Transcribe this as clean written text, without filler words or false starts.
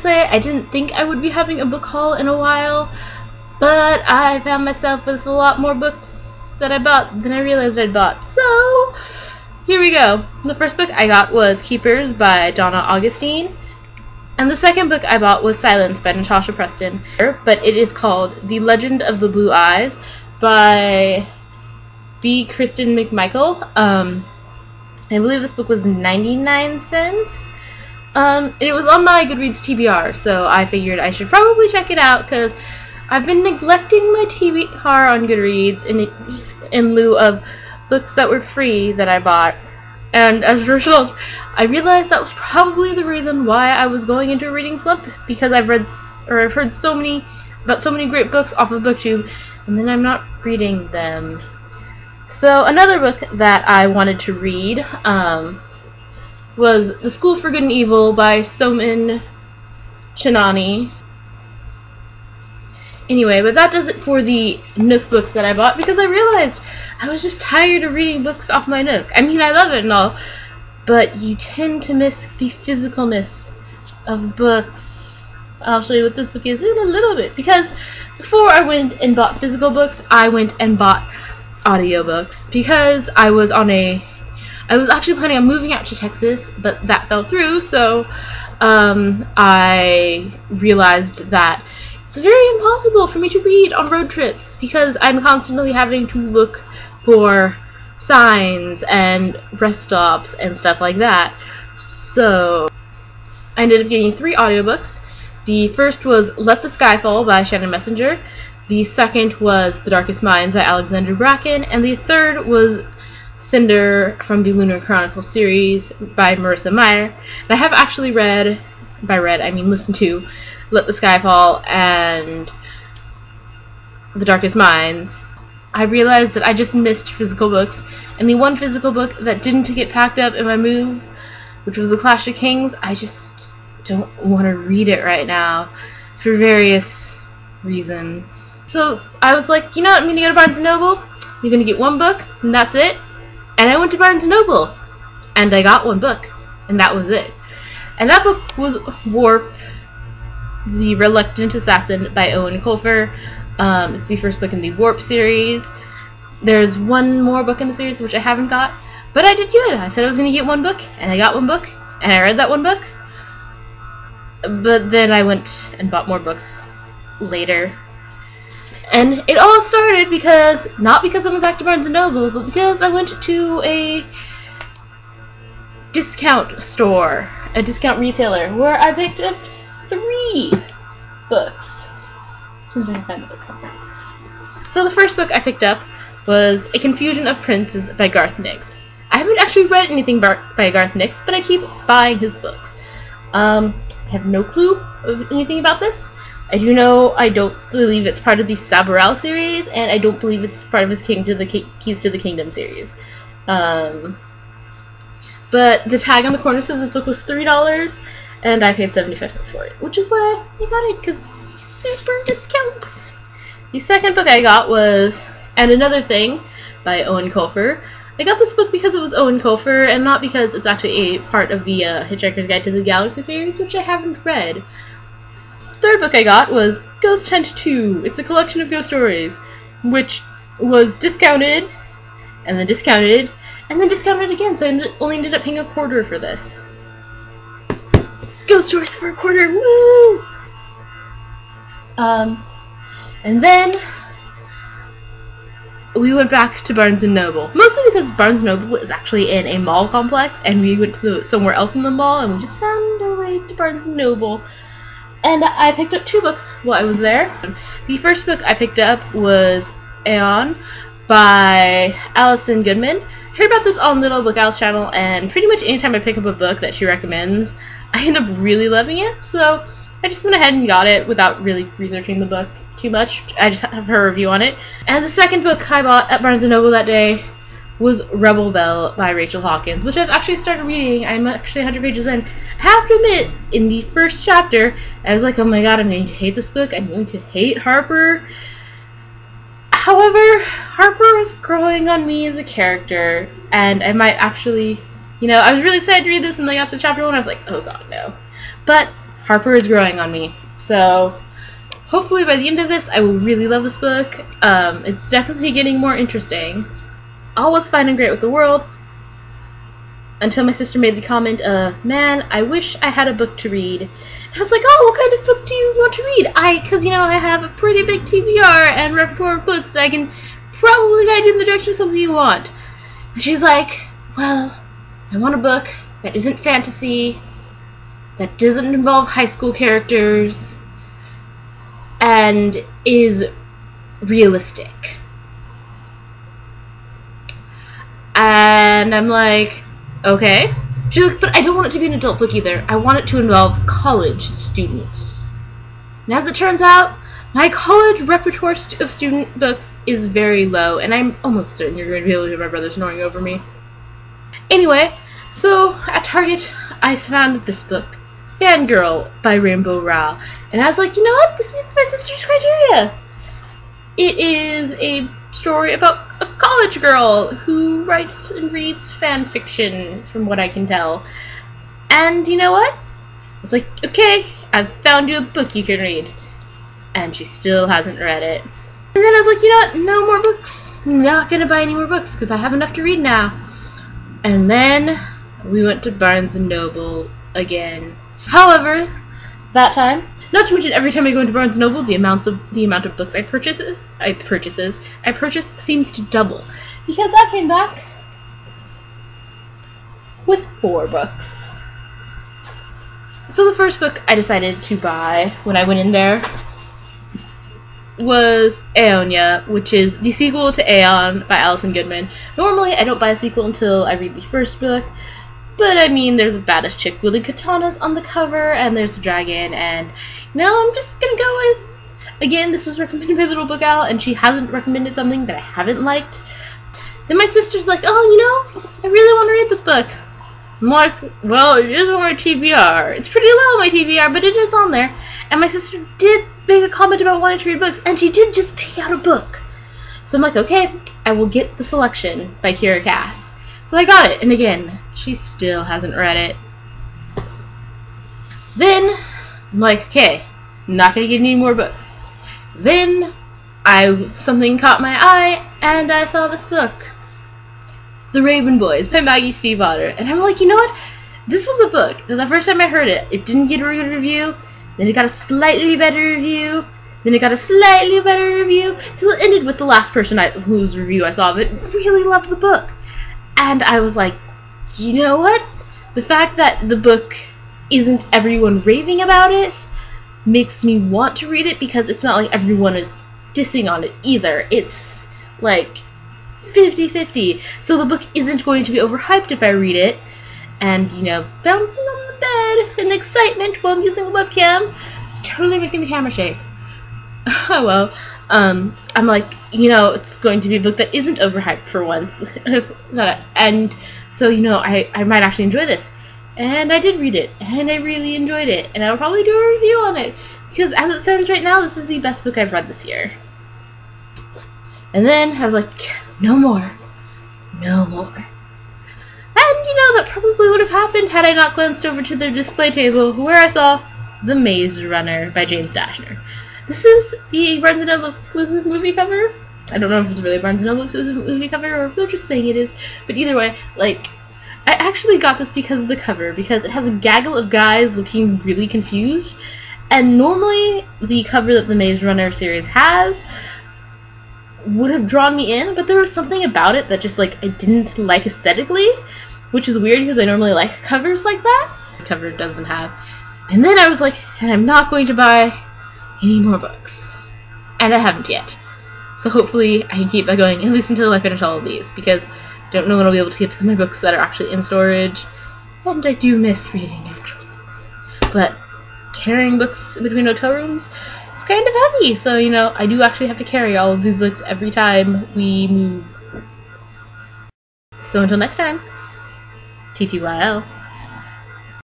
say I didn't think I would be having a book haul in a while, but I found myself with a lot more books that I bought than I realized I'd bought. So here we go. The first book I got was Keepers by Donna Augustine, and the second book I bought was Silence by Natasha Preston, but it is called The Legend of the Blue Eyes by B. Kristen McMichael. I believe this book was 99 cents. It was on my Goodreads TBR, so I figured I should probably check it out because I've been neglecting my TBR on Goodreads in lieu of books that were free that I bought. And as a result, I realized that was probably the reason why I was going into a reading slump, because I've heard so many great books off of BookTube, and then I'm not reading them. So another book that I wanted to read was The School for Good and Evil by Soman Chinani. Anyway, but that does it for the Nook books that I bought, because I realized I was just tired of reading books off my Nook. I mean, I love it and all, but you tend to miss the physicalness of books. I'll show you what this book is in a little bit, because before I went and bought physical books, I went and bought audiobooks, because I was actually planning on moving out to Texas, but that fell through, so I realized that it's very impossible for me to read on road trips because I'm constantly having to look for signs and rest stops and stuff like that. So I ended up getting 3 audiobooks. The first was Let the Sky Fall by Shannon Messenger. The second was The Darkest Minds by Alexandra Bracken. And the third was Cinder from the Lunar Chronicle series by Marissa Meyer. And I have actually read, by read I mean listened to, Let the Sky Fall and The Darkest Minds. I realized that I just missed physical books, and the one physical book that didn't get packed up in my move, which was The Clash of Kings, I just don't want to read it right now for various reasons. So I was like, you know what, I'm going to go to Barnes & Noble, you're going to get 1 book, and that's it. And I went to Barnes & Noble, and I got 1 book, and that was it. And that book was Warp, The Reluctant Assassin by Eoin Colfer. It's the first book in the Warp series. There's 1 more book in the series which I haven't got, but I did good. I said I was going to get 1 book, and I got 1 book, and I read that 1 book. But then I went and bought more books later. And it all started because, not because I went back to Barnes & Noble, but because I went to a discount store, a discount retailer, where I picked up 3 books. As soon as I can find the book cover. So the first book I picked up was A Confusion of Princes by Garth Nix. I haven't actually read anything by Garth Nix, but I keep buying his books. I have no clue of anything about this. I do know I don't believe it's part of the Sabarel series, and I don't believe it's part of his Keys to the Kingdom series. But the tag on the corner says this book was $3, and I paid 75 cents for it, which is why I got it, because super discounts. The second book I got was And Another Thing by Eoin Colfer. I got this book because it was Eoin Colfer, and not because it's actually a part of the Hitchhiker's Guide to the Galaxy series, which I haven't read. The third book I got was Ghost Hunt 2. It's a collection of ghost stories, which was discounted, and then discounted, and then discounted again, so I only ended up paying $1/4 for this. Ghost stories for $1/4, woo! And then we went back to Barnes & Noble. Mostly because Barnes & Noble is actually in a mall complex, and we went to somewhere else in the mall, and we just found our way to Barnes & Noble. And I picked up 2 books while I was there. The first book I picked up was Aeon by Alison Goodman. I heard about this on Little Book Owl's channel, and pretty much anytime I pick up a book that she recommends, I end up really loving it, so I just went ahead and got it without really researching the book too much. I just have her review on it. And the second book I bought at Barnes & Noble that day was Rebel Belle by Rachel Hawkins, which I've actually started reading. I'm actually 100 pages in. I have to admit, in the first chapter, I was like, oh my god, I'm going to hate this book. I'm going to hate Harper. However, Harper is growing on me as a character, and I might actually, you know, I was really excited to read this, and then I got to chapter 1, I was like, oh god, no. But Harper is growing on me. So hopefully by the end of this, I will really love this book. It's definitely getting more interesting. All was fine and great with the world until my sister made the comment, man, I wish I had a book to read. And I was like, oh, what kind of book do you want to read? Because, you know, I have a pretty big TBR and repertoire of books that I can probably guide you in the direction of something you want. And she's like, well, I want a book that isn't fantasy, that doesn't involve high school characters, and is realistic. And I'm like, okay. She's like, but I don't want it to be an adult book either. I want it to involve college students. And as it turns out, my college repertoire of student books is very low, and I'm almost certain you're going to be able to hear my brother snoring over me. Anyway, so at Target, I found this book, Fangirl by Rainbow Rowell, and I was like, you know what? This meets my sister's criteria. It is a story about a college girl who writes and reads fan fiction, from what I can tell. And you know what? I was like, okay, I've found you a book you can read. And she still hasn't read it. And then I was like, you know what? No more books. I'm not gonna buy any more books because I have enough to read now. And then we went to Barnes & Noble again. However, that time, not to mention every time I go into Barnes & Noble, the amount of books I purchase seems to double. Because I came back with 4 books. So the first book I decided to buy when I went in there was Aeonia, which is the sequel to Aeon by Alison Goodman. Normally, I don't buy a sequel until I read the first book, but I mean, there's a badass chick wielding katanas on the cover, and there's a dragon, and now I'm just gonna go with, again, this was recommended by Little Book Owl, and she hasn't recommended something that I haven't liked. Then my sister's like, oh, you know, I really want to read this book. I'm like, well, it is on my TBR. It's pretty low on my TBR, but it is on there. And my sister did make a comment about wanting to read books, and she did just pick out a book. So I'm like, okay, I will get The Selection by Kiera Cass. So I got it, and again, she still hasn't read it. Then, I'm like, okay, I'm not going to get any more books. Then, something caught my eye, and I saw this book. The Raven Boys by Maggie Stiefvater. And I'm like, you know what? This was a book that the first time I heard it, it didn't get a good review. Then it got a slightly better review. Then it got a slightly better review. Till it ended with the last person whose review I saw of it really loved the book. And I was like, you know what? The fact that the book isn't everyone raving about it makes me want to read it, because it's not like everyone is dissing on it either. It's like 50-50. So the book isn't going to be overhyped if I read it. And, you know, bouncing on the bed in excitement while I'm using a webcam, it's totally making the camera shake. Oh well. I'm like, you know, it's going to be a book that isn't overhyped for once. And so, you know, I might actually enjoy this. And I did read it, and I really enjoyed it. And I'll probably do a review on it, because as it stands right now, this is the best book I've read this year. And then I was like, no more. No more. And, you know, that probably would have happened had I not glanced over to their display table, where I saw The Maze Runner by James Dashner. This is the Barnes & Noble exclusive movie cover. I don't know if it's really a Barnes & Noble exclusive movie cover, or if they're just saying it is. But either way, like, I actually got this because of the cover, because it has a gaggle of guys looking really confused. And normally, the cover that the Maze Runner series has would have drawn me in, but there was something about it that just, like, I didn't like aesthetically, which is weird because I normally like covers like that. The cover doesn't have. And then I was like, and I'm not going to buy any more books. And I haven't yet. So hopefully I can keep that going, at least until I finish all of these, because I don't know when I'll be able to get to my books that are actually in storage. And I do miss reading actual books. But carrying books between hotel rooms is kind of heavy, so, you know, I do actually have to carry all of these books every time we move. So until next time, TTYL.